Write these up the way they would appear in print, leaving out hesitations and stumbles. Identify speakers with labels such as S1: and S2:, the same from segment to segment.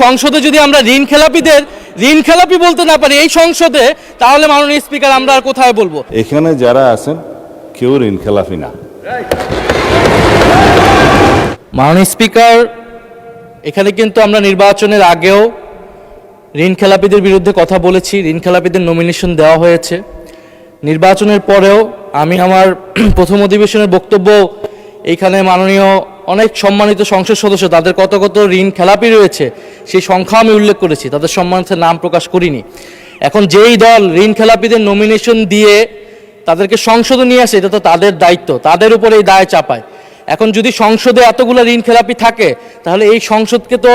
S1: সংসদে যদি আমরা ঋণ খেলাপি বলতে না পারি এই সংসদে, তাহলে মাননীয় স্পিকার আমরা আর কোথায় বলবো?
S2: এখানে যারা আছেন কেউ ঋণ খেলাপি না।
S1: মাননীয় স্পিকার, এখানে কিন্তু আমরা নির্বাচনের আগেও ঋণ খেলাপিদের বিরুদ্ধে কথা বলেছি, ঋণ খেলাপিদের নমিনেশন দেওয়া হয়েছে। নির্বাচনের পরেও আমি আমার প্রথম অধিবেশনের বক্তব্য এইখানে মাননীয় অনেক সম্মানিত সংসদ সদস্য তাদের কত কত ঋণ খেলাপি রয়েছে সেই সংখ্যা আমি উল্লেখ করেছি, তাদের সম্মানিত নাম প্রকাশ করিনি। এখন যেই দল ঋণ খেলাপিদের নমিনেশন দিয়ে তাদেরকে সংসদে নিয়ে আসে, এটা তো তাদের দায়িত্ব, তাদের উপরে এই দায় চাপায়। এখন যদি সংসদে এতগুলো ঋণ খেলাপি থাকে, তাহলে এই সংসদকে তো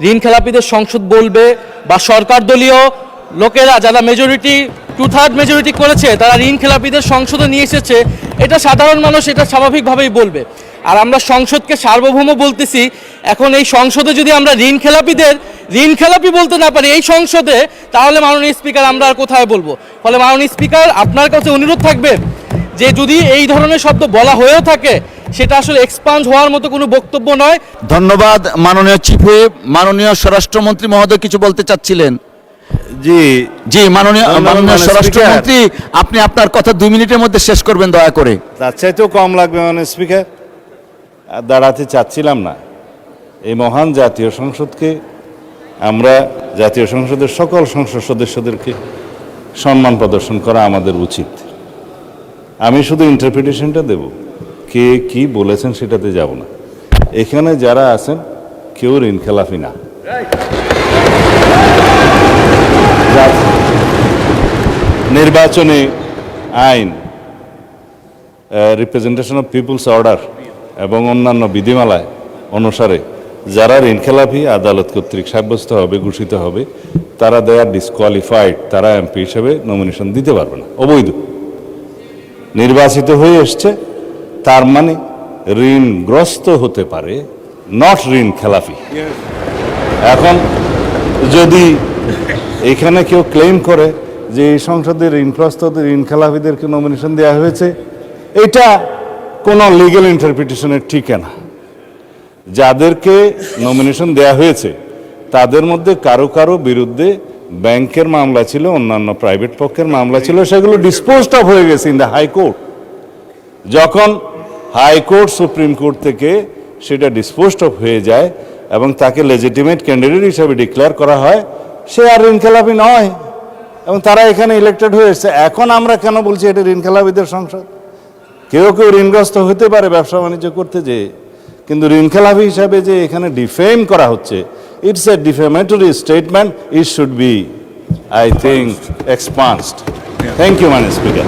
S1: ঋণ খেলাপিদের সংসদ বলবে, বা সরকার দলীয় লোকেরা যারা মেজরিটি 2/3 মেজরিটি করেছে তারা ঋণ খেলাপিদের সংসদে নিয়ে এসেছে, এটা সাধারণ মানুষ এটা স্বাভাবিকভাবেই বলবে। আর আমরা সংসদকে সার্বভৌম বলতেছি, এখন এই সংসদে যদি আমরা ঋণ খেলাপি বলতে না পারি এই সংসদে, তাহলে মাননীয় স্পিকার আমরা আর কোথায় বলবো? ফলে মাননীয় স্পিকার, আপনার কাছে অনুরোধ থাকবে যে যদি এই ধরনের শব্দ বলা হয়েও থাকে, সেটা আসলে এক্সপান্ড হওয়ার মতো কোনো বক্তব্য নয়।
S3: ধন্যবাদ মাননীয় চিফ হুইপ। মাননীয় স্বরাষ্ট্রমন্ত্রী মহোদয় কিছু বলতে চাচ্ছিলেন? জি মাননীয় স্বরাষ্ট্রমন্ত্রী, আপনি আপনার কথা 2 মিনিটের মধ্যে শেষ করবেন দয়া করে।
S2: তার চাইতেও কম লাগবে মাননীয় স্পিকার। দাঁড়াতে চাচ্ছিলাম না। এই মহান জাতীয় সংসদকে, আমরা জাতীয় সংসদের সকল সংসদ সদস্যদেরকে সম্মান প্রদর্শন করা আমাদের উচিত। আমি শুধু ইন্টারপ্রিটেশনটা দেব, কে কি বলেছেন সেটাতে যাব না। এখানে যারা আছেন কেউ ঋণ খেলাপি না। নির্বাচনী আইন, রিপ্রেজেন্টেশন অফ পিপুলস অর্ডার এবং অন্যান্য বিধিমালায় অনুসারে যারা ঋণ খেলাপি আদালত কর্তৃক সাব্যস্ত হবে, ঘোষিত হবে, তারা দে আর ডিসকোয়ালিফাইড, তারা এমপি হিসেবে নমিনেশন দিতে পারবে না, অবৈধ। নির্বাচিত হয়ে এসছে তার মানে ঋণগ্রস্ত হতে পারে, নট ঋণ খেলাপি। এখন যদি এখানে কেউ ক্লেম করে যে এই সংসদের ঋণগ্রস্ত ঋণ খেলাপিদেরকে নমিনেশন দেওয়া হয়েছে, এটা কোনো লিগ্যাল ইন্টারপ্রিটেশনের ঠিকানা। যাদেরকে নমিনেশন দেওয়া হয়েছে তাদের মধ্যে কারো কারো বিরুদ্ধে ব্যাংকের মামলা ছিল, অন্যান্য প্রাইভেট পক্ষের মামলা ছিল, সেগুলো ডিসপোজড অফ হয়ে গেছে ইন দ্য হাইকোর্ট। যখন হাইকোর্ট সুপ্রিম কোর্ট থেকে সেটা ডিসপোজড অফ হয়ে যায় এবং তাকে লেজিটিমেট ক্যান্ডিডেট হিসাবে ডিক্লেয়ার করা হয়, সে আর ঋণ খেলাপি নয় এবং তারা এখানে ইলেক্টেড হয়ে এসছে। এখন আমরা কেন বলছি এটা ঋণ খেলাপিদের সংসদ? কেউ কেউ ঋণগ্রস্ত হতে পারে ব্যবসা বাণিজ্য করতে যেয়ে, কিন্তু ঋণ খেলাপি হিসাবে যে এখানে ডিফেম করা হচ্ছে, it's a defamatory statement, it should be, I think, expunged. Thank you মাননীয় স্পিকার।